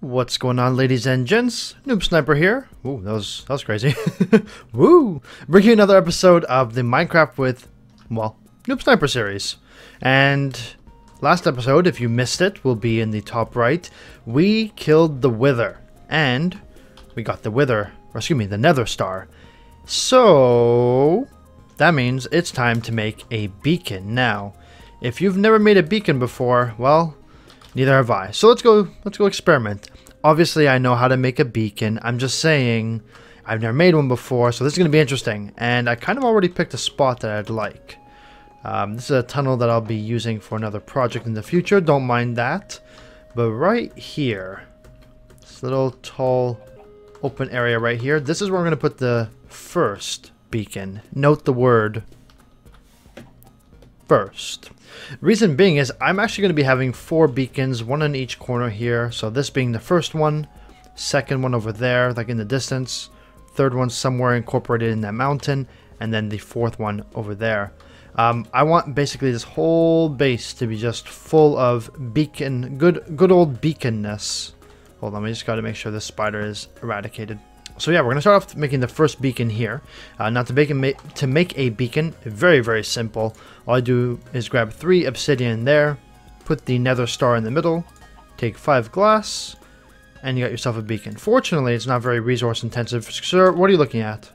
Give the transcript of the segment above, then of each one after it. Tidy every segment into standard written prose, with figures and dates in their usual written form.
What's going on, ladies and gents? NoobSniper here. Ooh, that was crazy. Woo! Bringing you another episode of the Minecraft with, well, NoobSniper series. And last episode, if you missed it, will be in the top right. We killed the Wither, and we got the Wither, or excuse me, the Nether star. So that means it's time to make a beacon. Now, if you've never made a beacon before, well, neither have I. So let's go experiment. Obviously, I know how to make a beacon. I'm just saying I've never made one before, so this is going to be interesting. And I kind of already picked a spot that I'd like. This is a tunnel that I'll be using for another project in the future. Don't mind that. But right here, this little tall open area right here, this is where I'm going to put the first beacon. Note the word first. Reason being is I'm actually going to be having 4 beacons, one in each corner here. So this being the first one, second one over there, like in the distance, third one somewhere incorporated in that mountain, and then the fourth one over there. I want basically this whole base to be just full of beacon, good old beaconness. Hold on, we just got to make sure this spider is eradicated. So yeah, we're going to start off making the first beacon here. Now to make a beacon, very, very simple. All I do is grab 3 obsidian there, put the nether star in the middle, take 5 glass, and you got yourself a beacon. Fortunately, it's not very resource intensive. Sir, what are you looking at?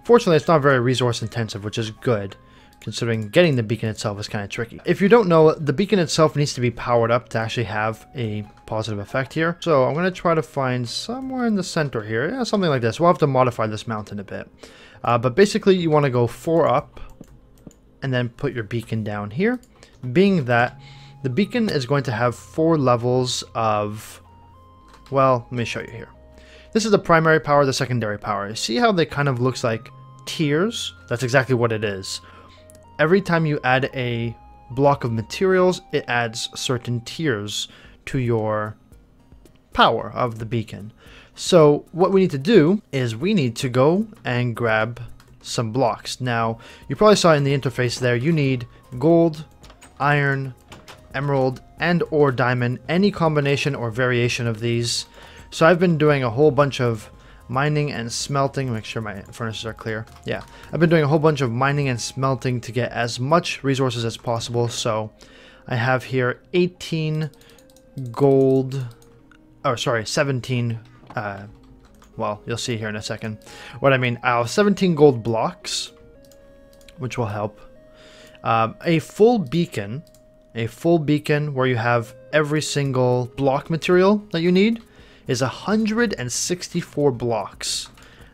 Fortunately, it's not very resource intensive, which is good, considering getting the beacon itself is kind of tricky. If you don't know, the beacon itself needs to be powered up to actually have a positive effect here. So I'm going to try to find somewhere in the center here, yeah, something like this. We'll have to modify this mountain a bit. But basically, you want to go 4 up and then put your beacon down here. Being that the beacon is going to have 4 levels of, well, let me show you here. This is the primary power, the secondary power. You see how they kind of looks like tiers? That's exactly what it is. Every time you add a block of materials, it adds certain tiers to your power of the beacon. So what we need to do is we need to go and grab some blocks. Now, you probably saw in the interface there, you need gold, iron, emerald, and or diamond, any combination or variation of these. So I've been doing a whole bunch of mining and smelting. Make sure my furnaces are clear. Yeah, I've been doing a whole bunch of mining and smelting to get as much resources as possible. So I have here 18 gold, or sorry, 17, well, you'll see here in a second what I mean. I'll have 17 gold blocks, which will help. A full beacon where you have every single block material that you need is 164 blocks.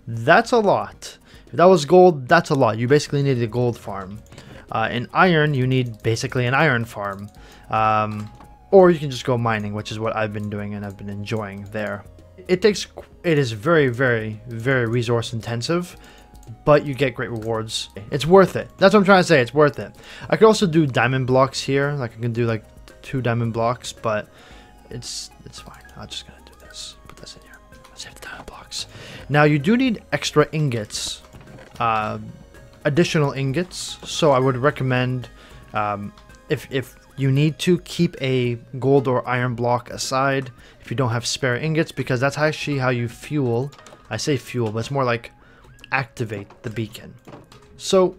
That's a lot. If that was gold, that's a lot. You basically need a gold farm. In iron, you need basically an iron farm. Or you can just go mining, which is what I've been doing and I've been enjoying there. It is very, very, very resource intensive, but you get great rewards. It's worth it. That's what I'm trying to say. It's worth it. I could also do diamond blocks here. Like I can do like 2 diamond blocks, but it's fine. I'm just gonna do this. Put this in here. Save the diamond blocks. Now you do need extra ingots, additional ingots. So I would recommend if you need to keep a gold or iron block aside if you don't have spare ingots, because that's actually how you fuel. I say fuel, but it's more like activate the beacon. So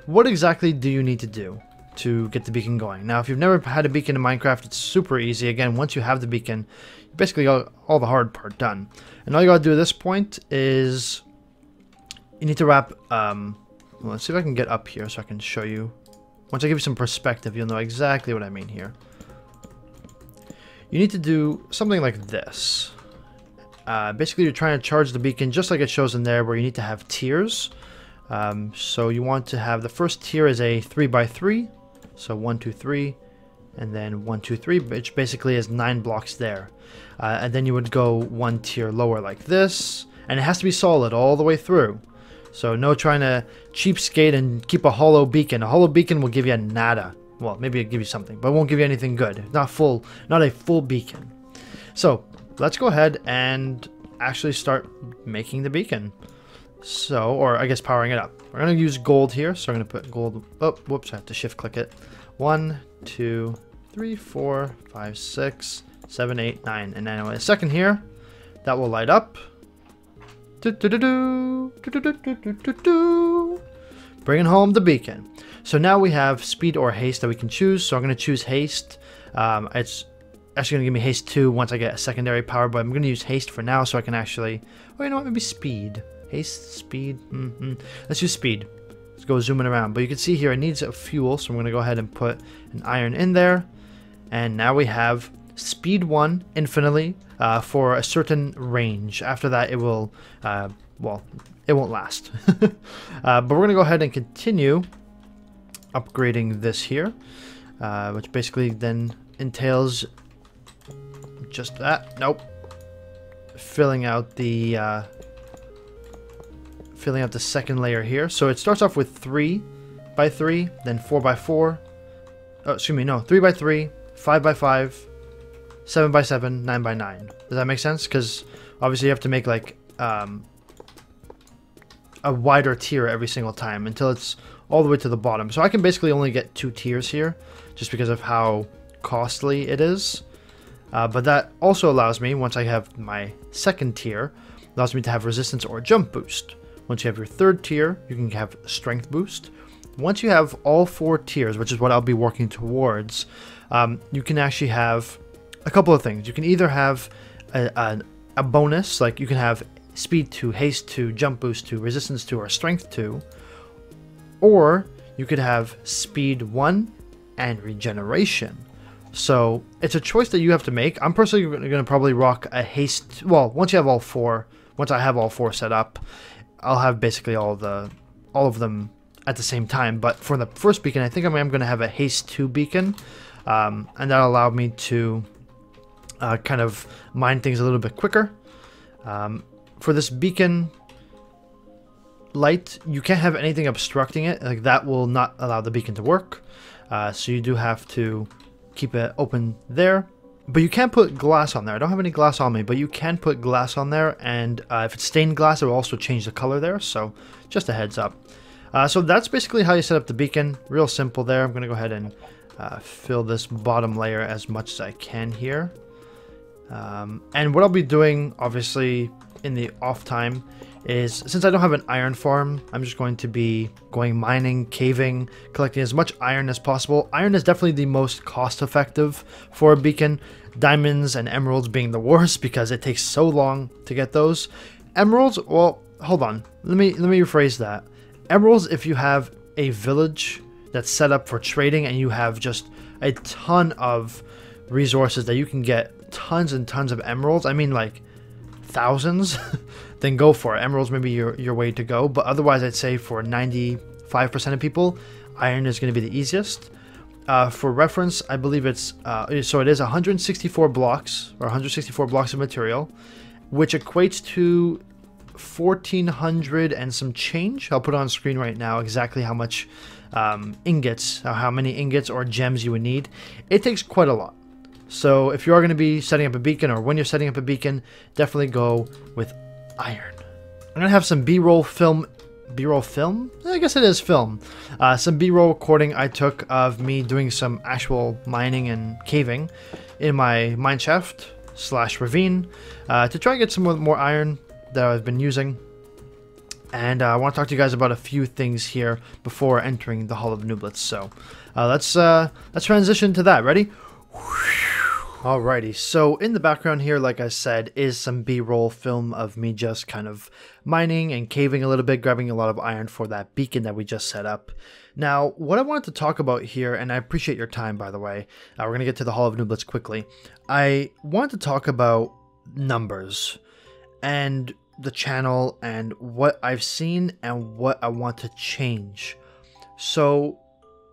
what exactly do you need to do to get the beacon going? Now, if you've never had a beacon in Minecraft, it's super easy. Again, once you have the beacon, you basically got all the hard part done. And all you gotta do at this point is you need to wrap, well, let's see if I can get up here so I can show you. Once I give you some perspective, you'll know exactly what I mean here. You need to do something like this. Basically, you're trying to charge the beacon just like it shows in there, where you need to have tiers. So you want to have the first tier is a 3x3. So 1, 2, 3, and then 1, 2, 3, which basically is 9 blocks there. And then you would go 1 tier lower like this, and it has to be solid all the way through. So no trying to cheapskate and keep a hollow beacon. A hollow beacon will give you nada. Well, maybe it'll give you something, but it won't give you anything good. Not a full beacon. So let's go ahead and actually start making the beacon. So, or I guess powering it up. We're going to use gold here. So I'm going to put gold. Oh, whoops, I have to shift click it. 1, 2, 3, 4, 5, 6, 7, 8, 9. And then in a second here, that will light up. Bringing home the beacon. So now we have speed or haste that we can choose. So I'm going to choose haste. It's actually going to give me haste 2 once I get a secondary power, but I'm going to use haste for now so I can actually... Oh, you know what? Maybe speed. Haste, speed. Let's use speed. Let's go zooming around. But you can see here it needs a fuel, so I'm going to go ahead and put an iron in there. And now we have speed 1 infinitely for a certain range. After that, it will... well, it won't last. But we're going to go ahead and continue upgrading this here, which basically then entails just that. Nope. Filling out the second layer here. So it starts off with 3 by 3, then 4 by 4. Oh, excuse me, no, 3 by 3, 5 by 5, 7 by 7, 9 by 9. Does that make sense? Because obviously you have to make like a wider tier every single time until it's all the way to the bottom. So I can basically only get 2 tiers here just because of how costly it is. But that also allows me, once I have my second tier, allows me to have resistance or jump boost. Once you have your third tier, you can have strength boost. Once you have all 4 tiers, which is what I'll be working towards, you can actually have a couple of things. You can either have a bonus, like you can have speed 2, haste 2, jump boost 2, resistance 2, or strength 2. Or you could have speed 1 and regeneration. So it's a choice that you have to make. I'm personally going to probably rock a haste. Well, once you have all 4, once I have all 4 set up, I'll have basically all of them at the same time. But for the first beacon, I think I'm going to have a haste 2 beacon, and that'll allow me to kind of mine things a little bit quicker. For this beacon light, you can't have anything obstructing it. Like that will not allow the beacon to work. So you do have to keep it open there. But you can't put glass on there. I don't have any glass on me, but you can put glass on there. And if it's stained glass, it will also change the color there. So just a heads up. So that's basically how you set up the beacon. Real simple there. I'm going to go ahead and fill this bottom layer as much as I can here. And what I'll be doing, obviously, in the off time is, since I don't have an iron farm, I'm just going to be going mining, caving, collecting as much iron as possible. Iron is definitely the most cost effective for a beacon. Diamonds and emeralds being the worst because it takes so long to get those. Emeralds, well, hold on. Let me rephrase that. Emeralds, if you have a village that's set up for trading and you have just a ton of resources that you can get tons and tons of emeralds, I mean like thousands, then go for it. Emeralds may be your way to go, but otherwise I'd say for 95% of people, iron is going to be the easiest. For reference, I believe it's so it is 164 blocks or 164 blocks of material, which equates to 1,400 and some change. I'll put on screen right now exactly how much ingots, how many ingots or gems you would need. It takes quite a lot. So if you are going to be setting up a beacon, or when you're setting up a beacon, definitely go with iron. I'm going to have some B-roll film. B-roll film? I guess it is film. Some B-roll recording I took of me doing some actual mining and caving in my mineshaft / ravine to try and get some more iron that I've been using. And I want to talk to you guys about a few things here before entering the Hall of Nooblets. So let's transition to that. Ready? Alrighty, so in the background here, like I said, is some B-roll film of me just kind of mining and caving a little bit, grabbing a lot of iron for that beacon that we just set up. Now, what I wanted to talk about here, and I appreciate your time, by the way, we're going to get to the Hall of Nooblets quickly. I wanted to talk about numbers and the channel and what I've seen and what I want to change. So,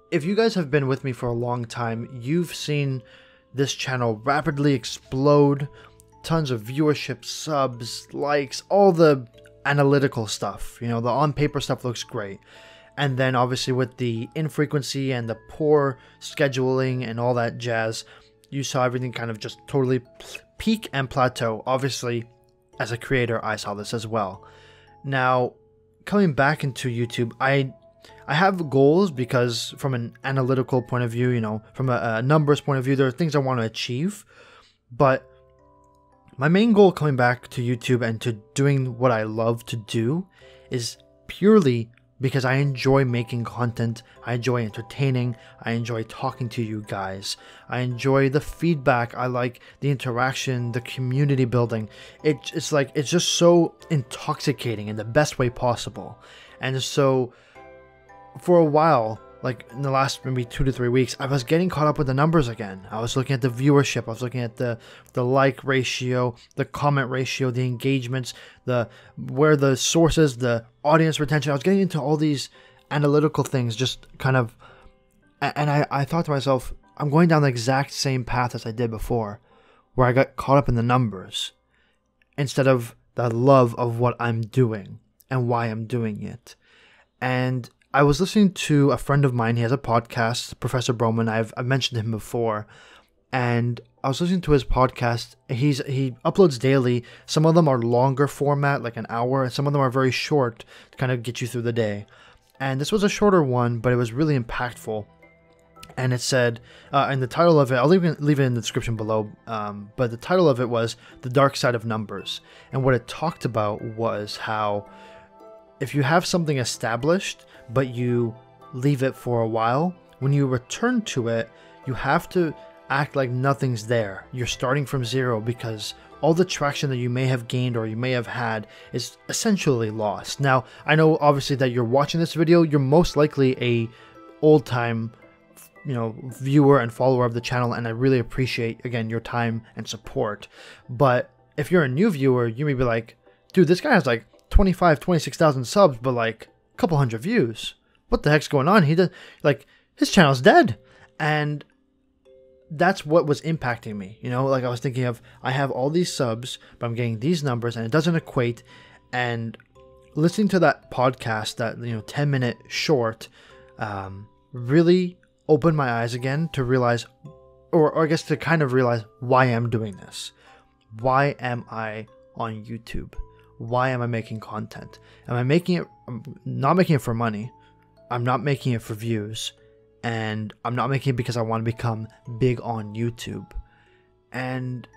if you guys have been with me for a long time, you've seen this channel rapidly explode, tons of viewership, subs, likes, all the analytical stuff. You know, the on-paper stuff looks great. And then obviously with the infrequency and the poor scheduling and all that jazz, you saw everything kind of just totally peak and plateau. Obviously, as a creator, I saw this as well. Now, coming back into YouTube, I have goals because from an analytical point of view, you know, from a numbers point of view, there are things I want to achieve. But my main goal coming back to YouTube and to doing what I love to do is purely because I enjoy making content, I enjoy entertaining, I enjoy talking to you guys, I enjoy the feedback, I like the interaction, the community building. It's like, it's just so intoxicating in the best way possible. And so for a while, like in the last maybe 2 to 3 weeks, I was getting caught up with the numbers again. I was looking at the viewership, I was looking at the like ratio, the comment ratio, the engagements, where the sources, the audience retention. I was getting into all these analytical things, just kind of, and I thought to myself, I'm going down the exact same path as I did before, where I got caught up in the numbers instead of the love of what I'm doing and why I'm doing it. And I was listening to a friend of mine. He has a podcast, Professor Broman. I've mentioned him before, and I was listening to his podcast. He uploads daily. Some of them are longer format, like an hour, and some of them are very short to kind of get you through the day. And this was a shorter one, but it was really impactful. And it said, and the title of it, I'll leave it in the description below, but the title of it was The Dark Side of Numbers. And what it talked about was how if you have something established, but you leave it for a while, when you return to it, you have to act like nothing's there. You're starting from zero because all the traction that you may have gained or you may have had is essentially lost. Now, I know obviously that you're watching this video, you're most likely a old-time, viewer and follower of the channel, and I really appreciate, again, your time and support. But if you're a new viewer, you may be like, dude, this guy has like 26,000 subs, but like a couple hundred views. What the heck's going on? He does, like, his channel's dead. And that's what was impacting me. Like I was thinking of, I have all these subs, but I'm getting these numbers and it doesn't equate. And listening to that podcast, that 10-minute short, really opened my eyes again to realize, or I guess to kind of realize why I'm doing this. Why am I on YouTube? Why am I making content? Am I making it? I'm not making it for money. I'm not making it for views. And I'm not making it because I want to become big on YouTube. And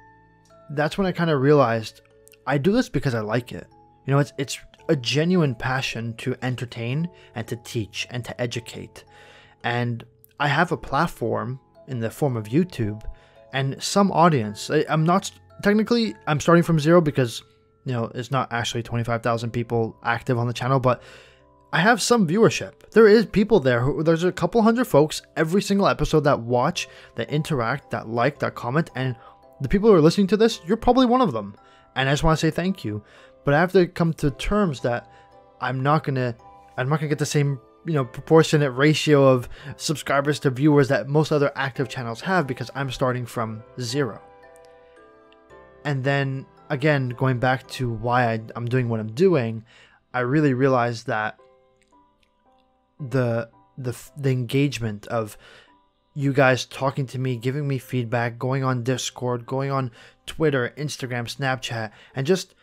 that's when I kind of realized I do this because I like it. It's a genuine passion to entertain and to teach and to educate. And I have a platform in the form of YouTube and some audience. I'm starting from zero because it's not actually 25,000 people active on the channel, but I have some viewership. There is people there. There's a couple hundred folks every single episode that watch, that interact, that like, that comment, and the people who are listening to this, you're probably one of them. And I just want to say thank you. But I have to come to terms that I'm not gonna get the same proportionate ratio of subscribers to viewers that most other active channels have, because I'm starting from zero. And then again, going back to why I'm doing what I'm doing, I really realized that the engagement of you guys talking to me, giving me feedback, going on Discord, going on Twitter, Instagram, Snapchat, and just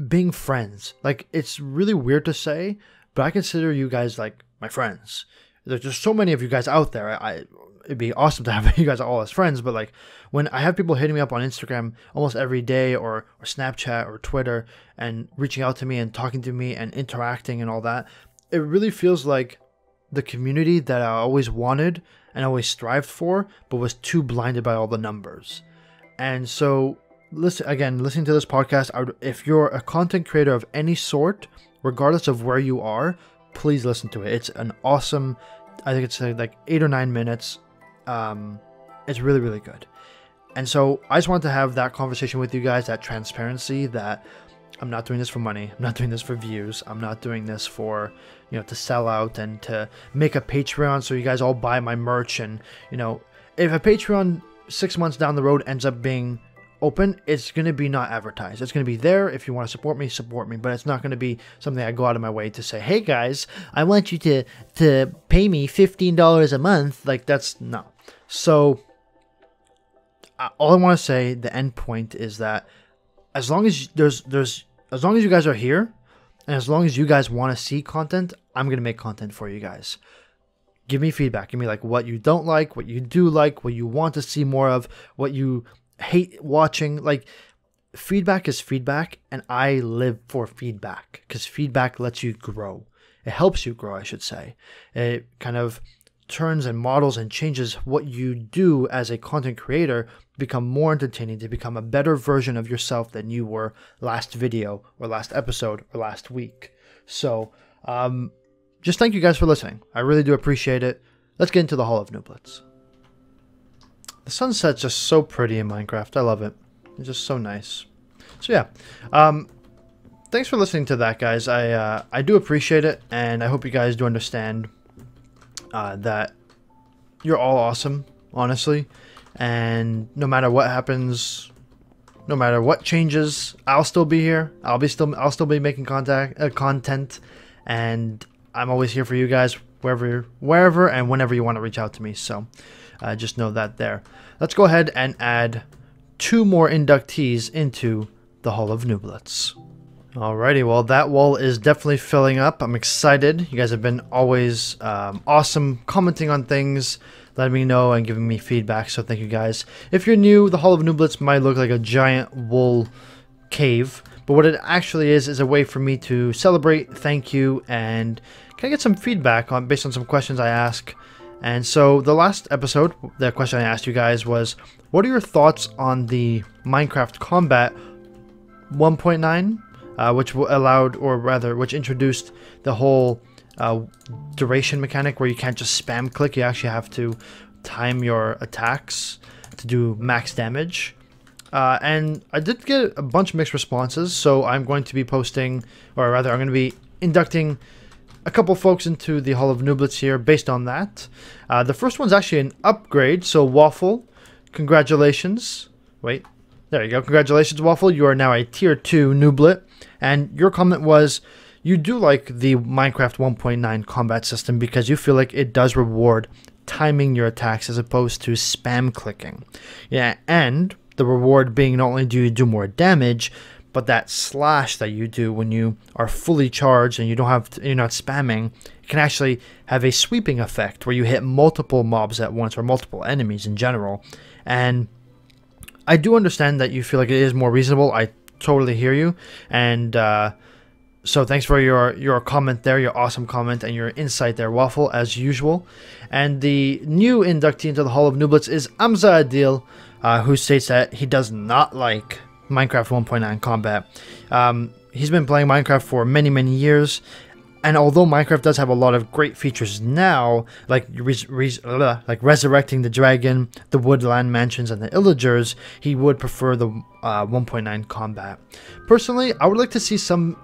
being friends. Like, it's really weird to say, but I consider you guys like my friends. There's just so many of you guys out there. It'd be awesome to have you guys all as friends, but like when I have people hitting me up on Instagram almost every day, or Snapchat or Twitter, and reaching out to me and talking to me and interacting and all that, it really feels like the community that I always wanted and always strived for, but was too blinded by all the numbers. And so listening to this podcast, if you're a content creator of any sort, regardless of where you are, please listen to it. It's an awesome, I think it's like 8 or 9 minutes. It's really, really good. And so I just wanted to have that conversation with you guys, that transparency, that I'm not doing this for money. I'm not doing this for views. I'm not doing this for, to sell out and to make a Patreon so you guys all buy my merch. And, if a Patreon 6 months down the road ends up being open, it's going to be not advertised. It's going to be there. If you want to support me, but it's not going to be something I go out of my way to say, hey guys, I want you to pay me $15 a month. Like, that's no. So all I want to say, the end point is that as long as as long as you guys are here, and as long as you guys want to see content, I'm going to make content for you guys. Give me feedback. Give me like what you don't like, what you do like, what you want to see more of, what you hate watching. Like, feedback is feedback, and I live for feedback because feedback lets you grow. It helps you grow, I should say. It kind of turns and models and changes what you do as a content creator to become more entertaining, to become a better version of yourself than you were last video or last episode or last week. So just thank you guys for listening. I really do appreciate it. Let's get into the Hall of Nooblets. The sunset's just so pretty in Minecraft. I love it. It's just so nice. So yeah, thanks for listening to that, guys. I do appreciate it, and I hope you guys do understand that you're all awesome, honestly. And no matter what happens, no matter what changes, I'll still be here. I'll still be making content, and I'm always here for you guys, wherever and whenever you want to reach out to me. So just know that there. Let's go ahead and add 2 more inductees into the Hall of Nooblets. Alrighty, well, that wall is definitely filling up. I'm excited. You guys have been always awesome, commenting on things, letting me know and giving me feedback, so thank you guys. If you're new, the Hall of Nooblets might look like a giant wool cave, but what it actually is a way for me to celebrate, thank you, and can I get some feedback based on some questions I ask. And so the last episode, the question I asked you guys was, what are your thoughts on the Minecraft Combat 1.9? Which introduced the whole duration mechanic where you can't just spam click. You actually have to time your attacks to do max damage. And I did get a bunch of mixed responses, so I'm going to be posting, or rather I'm going to be inducting a couple folks into the Hall of Nooblets here based on that. The first one's actually an upgrade, so Waffle, congratulations. Wait, there you go. Congratulations, Waffle. You are now a tier 2 Nooblet. And your comment was, you do like the Minecraft 1.9 combat system because you feel like it does reward timing your attacks as opposed to spam clicking. Yeah, and the reward being not only do you do more damage, but that slash that you do when you are fully charged and you're not spamming, it can actually have a sweeping effect where you hit multiple mobs at once, or multiple enemies in general. And I do understand that you feel like it is more reasonable. I totally hear you, and so thanks for your comment there, your awesome comment and your insight there, Waffle, as usual. And the new inductee into the Hall of Nooblets is Amza Adil, who states that he does not like Minecraft 1.9 combat. He's been playing Minecraft for many years, and although Minecraft does have a lot of great features now, like resurrecting the dragon, the woodland mansions, and the illagers, he would prefer the 1.9 combat. Personally, I would like to see some,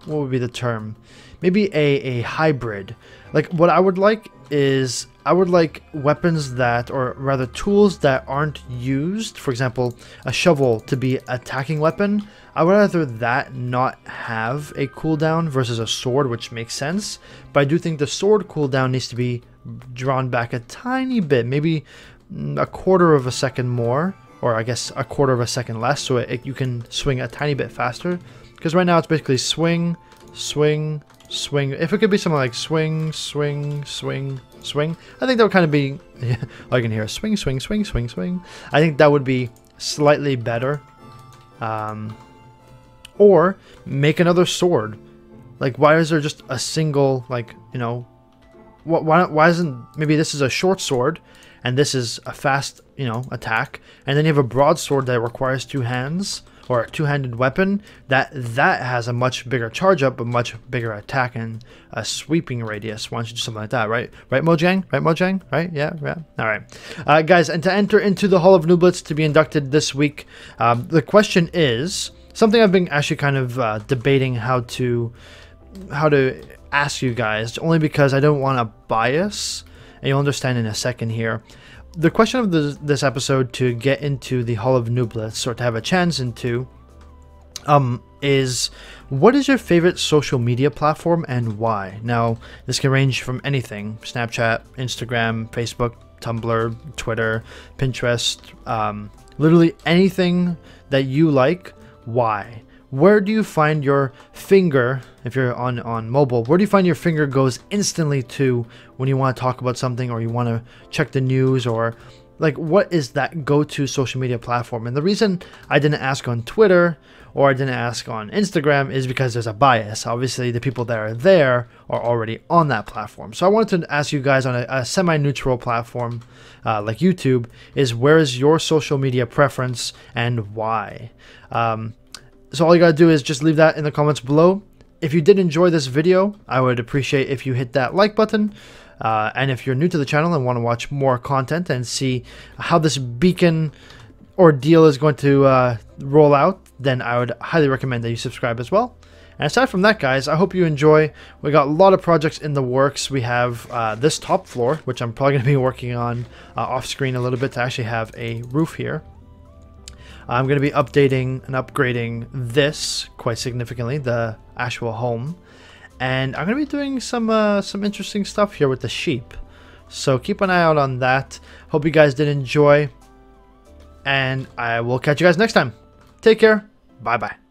what would be the term? Maybe a hybrid. Like, what I would like is, I would like weapons that, or rather tools that aren't used. For example, a shovel to be attacking weapon. I would rather that not have a cooldown versus a sword, which makes sense. But I do think the sword cooldown needs to be drawn back a tiny bit, maybe a quarter of a second more, or I guess a quarter of a second less, so you can swing a tiny bit faster. Because right now it's basically swing, swing, swing. If it could be something like swing, swing, swing, swing, I think that would kind of be, all you can hear, swing, swing, swing, swing, swing. I think that would be slightly better. Or make another sword. Like, why is there just a single, like, you know, why isn't, maybe this is a short sword and this is a fast, you know, attack, and then you have a broadsword that requires 2 hands, or a 2-handed weapon that has a much bigger charge up, a much bigger attack and a sweeping radius. Why don't you do something like that, right? Right, Mojang? Right, Mojang? Right? Yeah, yeah. All right. Guys, and to enter into the Hall of Nooblets to be inducted this week, the question is something I've been actually kind of debating how to ask you guys, only because I don't want to bias, and you'll understand in a second here. The question of this episode to get into the Hall of Nooblets, or to have a chance into, is what is your favorite social media platform and why? Now, this can range from anything: Snapchat, Instagram, Facebook, Tumblr, Twitter, Pinterest, literally anything that you like. Why? Where do you find your finger, if you're on mobile, where do you find your finger goes instantly to when you want to talk about something, or you want to check the news, or like, what is that go-to social media platform? And the reason I didn't ask on Twitter or I didn't ask on Instagram is because there's a bias. Obviously, the people that are there are already on that platform. So I wanted to ask you guys on a semi-neutral platform like YouTube, is where is your social media preference and why? So all you gotta do is just leave that in the comments below. If you did enjoy this video, I would appreciate if you hit that like button. And if you're new to the channel and want to watch more content and see how this beacon ordeal is going to roll out, then I would highly recommend that you subscribe as well. And aside from that, guys, I hope you enjoy. We got a lot of projects in the works. We have this top floor, which I'm probably going to be working on off screen a little bit to actually have a roof here. I'm going to be updating and upgrading this quite significantly, the actual home. And I'm going to be doing some interesting stuff here with the sheep. So keep an eye out on that. Hope you guys did enjoy. And I will catch you guys next time. Take care. Bye-bye.